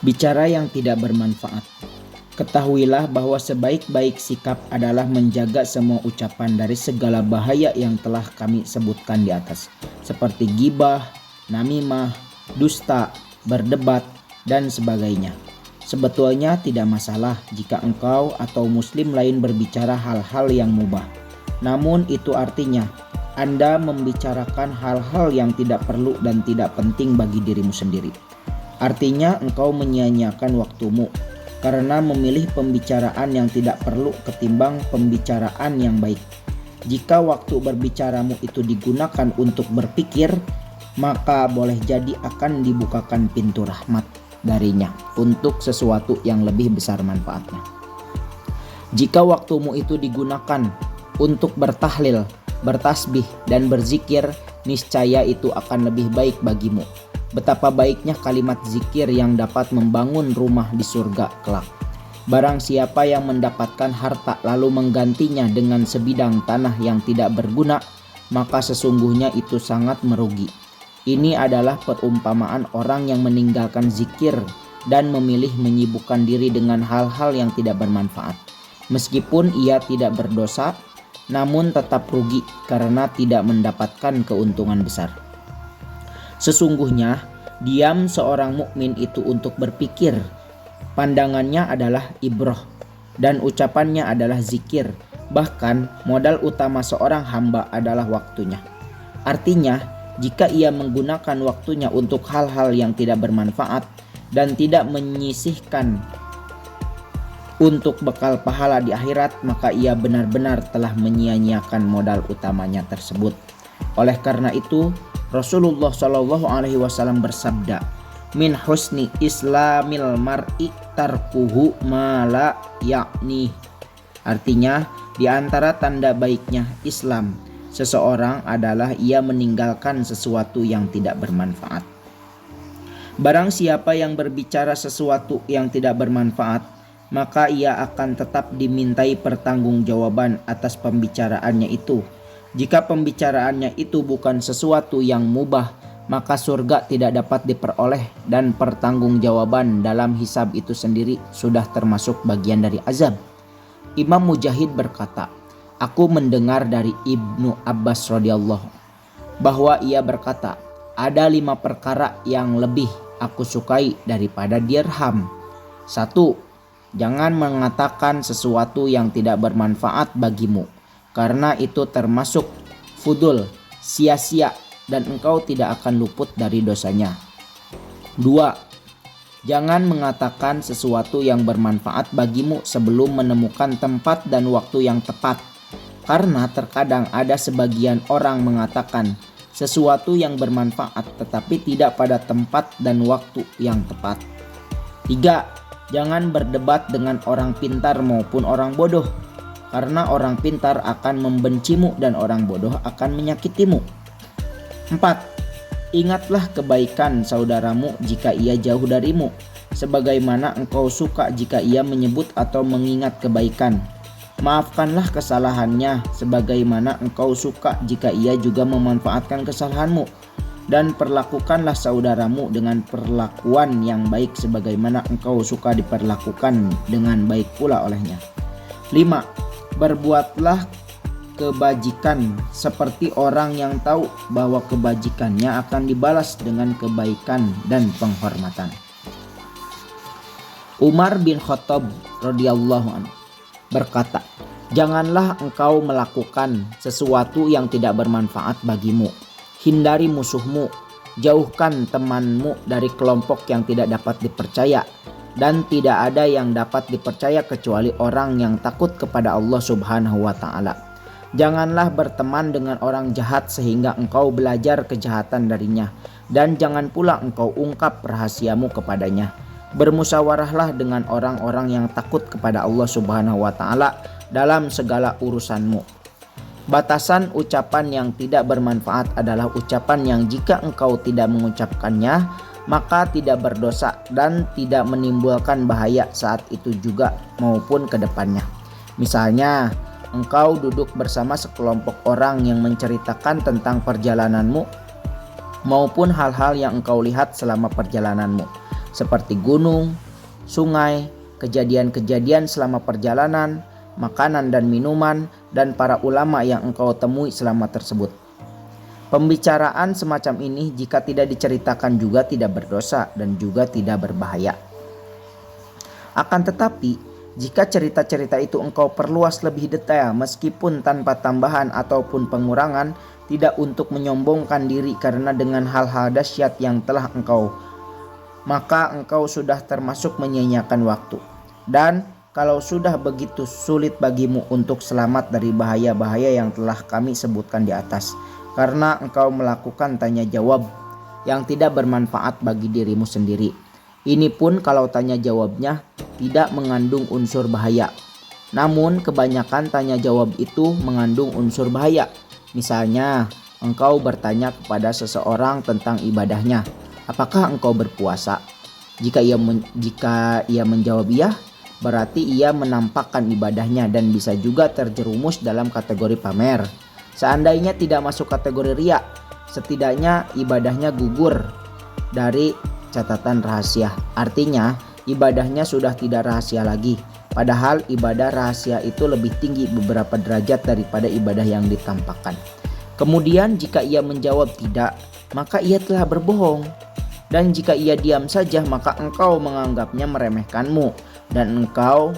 Bicara yang tidak bermanfaat. Ketahuilah bahwa sebaik-baik sikap adalah menjaga semua ucapan dari segala bahaya yang telah kami sebutkan di atas, seperti gibah, namimah, dusta, berdebat, dan sebagainya. Sebetulnya tidak masalah jika engkau atau muslim lain berbicara hal-hal yang mubah. Namun itu artinya Anda membicarakan hal-hal yang tidak perlu dan tidak penting bagi dirimu sendiri. Artinya engkau menyia-nyiakan waktumu karena memilih pembicaraan yang tidak perlu ketimbang pembicaraan yang baik. Jika waktu berbicaramu itu digunakan untuk berpikir, maka boleh jadi akan dibukakan pintu rahmat darinya untuk sesuatu yang lebih besar manfaatnya. Jika waktumu itu digunakan untuk bertahlil, bertasbih, dan berzikir, niscaya itu akan lebih baik bagimu. Betapa baiknya kalimat zikir yang dapat membangun rumah di surga kelak. Barang siapa yang mendapatkan harta lalu menggantinya dengan sebidang tanah yang tidak berguna, maka sesungguhnya itu sangat merugi. Ini adalah perumpamaan orang yang meninggalkan zikir dan memilih menyibukkan diri dengan hal-hal yang tidak bermanfaat. Meskipun ia tidak berdosa, namun tetap rugi karena tidak mendapatkan keuntungan besar. Sesungguhnya diam seorang mukmin itu untuk berpikir, pandangannya adalah ibroh, dan ucapannya adalah zikir. Bahkan modal utama seorang hamba adalah waktunya. Artinya, jika ia menggunakan waktunya untuk hal-hal yang tidak bermanfaat dan tidak menyisihkan untuk bekal pahala di akhirat, maka ia benar-benar telah menyia-nyiakan modal utamanya tersebut. Oleh karena itu, Rasulullah Shallallahu Alaihi Wasallam bersabda, "Min husni Islamil mar'i tarkuhu mala yakni." Artinya, di antara tanda baiknya Islam seseorang adalah ia meninggalkan sesuatu yang tidak bermanfaat. Barang siapa yang berbicara sesuatu yang tidak bermanfaat, maka ia akan tetap dimintai pertanggungjawaban atas pembicaraannya itu. Jika pembicaraannya itu bukan sesuatu yang mubah, maka surga tidak dapat diperoleh dan pertanggungjawaban dalam hisab itu sendiri sudah termasuk bagian dari azab. Imam Mujahid berkata, aku mendengar dari Ibnu Abbas radhiyallahu bahwa ia berkata, ada 5 perkara yang lebih aku sukai daripada dirham. 1. Jangan mengatakan sesuatu yang tidak bermanfaat bagimu, karena itu termasuk fudul, sia-sia, dan engkau tidak akan luput dari dosanya. 2. Jangan mengatakan sesuatu yang bermanfaat bagimu sebelum menemukan tempat dan waktu yang tepat, karena terkadang ada sebagian orang mengatakan sesuatu yang bermanfaat tetapi tidak pada tempat dan waktu yang tepat. 3. Jangan berdebat dengan orang pintar maupun orang bodoh, karena orang pintar akan membencimu dan orang bodoh akan menyakitimu. 4. Ingatlah kebaikan saudaramu jika ia jauh darimu, sebagaimana engkau suka jika ia menyebut atau mengingat kebaikan. Maafkanlah kesalahannya sebagaimana engkau suka jika ia juga memanfaatkan kesalahanmu. Dan perlakukanlah saudaramu dengan perlakuan yang baik sebagaimana engkau suka diperlakukan dengan baik pula olehnya. 5. Berbuatlah kebajikan seperti orang yang tahu bahwa kebajikannya akan dibalas dengan kebaikan dan penghormatan. Umar bin Khattab radhiyallahu anhu berkata, janganlah engkau melakukan sesuatu yang tidak bermanfaat bagimu. Hindari musuhmu, jauhkan temanmu dari kelompok yang tidak dapat dipercaya, dan tidak ada yang dapat dipercaya kecuali orang yang takut kepada Allah Subhanahu wa ta'ala. Janganlah berteman dengan orang jahat sehingga engkau belajar kejahatan darinya, dan jangan pula engkau ungkap rahasiamu kepadanya. Bermusyawarahlah dengan orang-orang yang takut kepada Allah Subhanahu wa ta'ala dalam segala urusanmu. Batasan ucapan yang tidak bermanfaat adalah ucapan yang jika engkau tidak mengucapkannya, maka tidak berdosa dan tidak menimbulkan bahaya saat itu juga maupun ke depannya. Misalnya, engkau duduk bersama sekelompok orang yang menceritakan tentang perjalananmu maupun hal-hal yang engkau lihat selama perjalananmu. seperti gunung, sungai, kejadian-kejadian selama perjalanan, makanan dan minuman, dan para ulama yang engkau temui selama tersebut. Pembicaraan semacam ini jika tidak diceritakan juga tidak berdosa dan juga tidak berbahaya. Akan tetapi, jika cerita-cerita itu engkau perluas lebih detail meskipun tanpa tambahan ataupun pengurangan, tidak untuk menyombongkan diri karena dengan hal-hal dahsyat yang telah maka engkau sudah termasuk menyia-nyiakan waktu. Dan kalau sudah begitu sulit bagimu untuk selamat dari bahaya-bahaya yang telah kami sebutkan di atas, karena engkau melakukan tanya jawab yang tidak bermanfaat bagi dirimu sendiri. Ini pun kalau tanya jawabnya tidak mengandung unsur bahaya. Namun kebanyakan tanya jawab itu mengandung unsur bahaya. Misalnya, engkau bertanya kepada seseorang tentang ibadahnya, apakah engkau berpuasa? Jika ia menjawab iya, berarti ia menampakkan ibadahnya dan bisa juga terjerumus dalam kategori pamer. Seandainya tidak masuk kategori riya, setidaknya ibadahnya gugur dari catatan rahasia. Artinya, ibadahnya sudah tidak rahasia lagi. Padahal ibadah rahasia itu lebih tinggi beberapa derajat daripada ibadah yang ditampakkan. Kemudian jika ia menjawab tidak, maka ia telah berbohong. Dan jika ia diam saja, maka engkau menganggapnya meremehkanmu dan engkau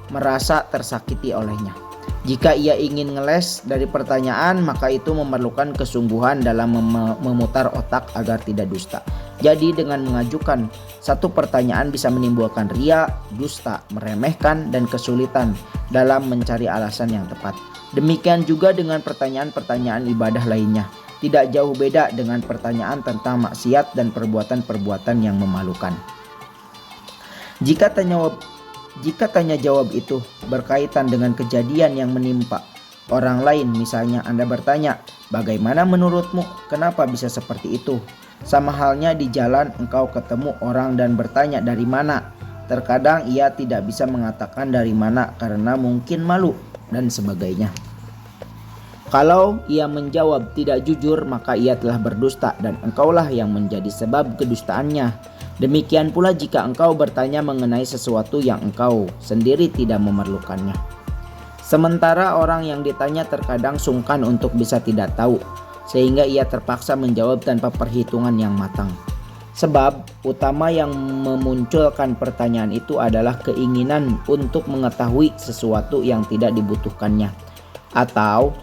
merasa tersakiti olehnya. Jika ia ingin ngeles dari pertanyaan, maka itu memerlukan kesungguhan dalam memutar otak agar tidak dusta. Jadi dengan mengajukan satu pertanyaan bisa menimbulkan riya, dusta, meremehkan, dan kesulitan dalam mencari alasan yang tepat. Demikian juga dengan pertanyaan-pertanyaan ibadah lainnya. Tidak jauh beda dengan pertanyaan tentang maksiat dan perbuatan-perbuatan yang memalukan. Jika tanya jawab itu berkaitan dengan kejadian yang menimpa orang lain, misalnya Anda bertanya, bagaimana menurutmu? Kenapa bisa seperti itu? Sama halnya di jalan engkau ketemu orang dan bertanya dari mana. Terkadang ia tidak bisa mengatakan dari mana karena mungkin malu dan sebagainya. Kalau ia menjawab tidak jujur, maka ia telah berdusta dan engkaulah yang menjadi sebab kedustaannya. Demikian pula jika engkau bertanya mengenai sesuatu yang engkau sendiri tidak memerlukannya. Sementara orang yang ditanya terkadang sungkan untuk bisa tidak tahu, sehingga ia terpaksa menjawab tanpa perhitungan yang matang. Sebab utama yang memunculkan pertanyaan itu adalah keinginan untuk mengetahui sesuatu yang tidak dibutuhkannya, atau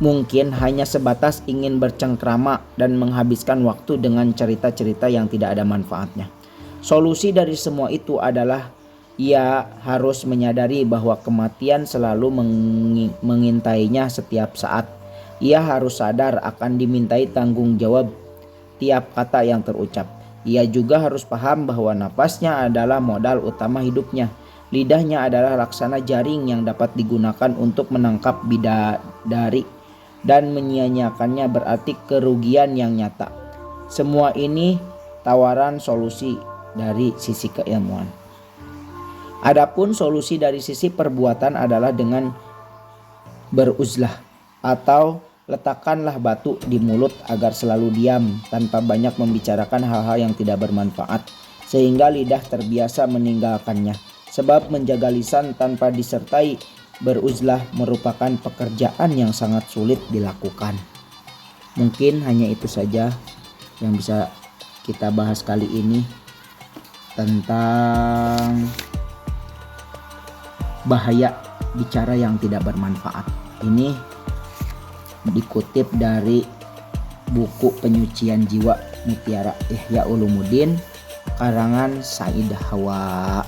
mungkin hanya sebatas ingin bercengkrama dan menghabiskan waktu dengan cerita-cerita yang tidak ada manfaatnya. Solusi dari semua itu adalah ia harus menyadari bahwa kematian selalu mengintainya setiap saat. Ia harus sadar akan dimintai tanggung jawab tiap kata yang terucap. Ia juga harus paham bahwa napasnya adalah modal utama hidupnya. Lidahnya adalah laksana jaring yang dapat digunakan untuk menangkap bidadari, dan menyia-nyiakannya berarti kerugian yang nyata. Semua ini tawaran solusi dari sisi keilmuan. Adapun solusi dari sisi perbuatan adalah dengan beruzlah, atau letakkanlah batu di mulut agar selalu diam tanpa banyak membicarakan hal-hal yang tidak bermanfaat, sehingga lidah terbiasa meninggalkannya. Sebab menjaga lisan tanpa disertai beruzlah merupakan pekerjaan yang sangat sulit dilakukan. Mungkin hanya itu saja yang bisa kita bahas kali ini tentang bahaya bicara yang tidak bermanfaat. Ini dikutip dari buku Penyucian Jiwa Mutiara Ihya Ulumuddin karangan Said Hawa.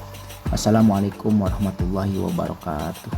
Assalamualaikum warahmatullahi wabarakatuh.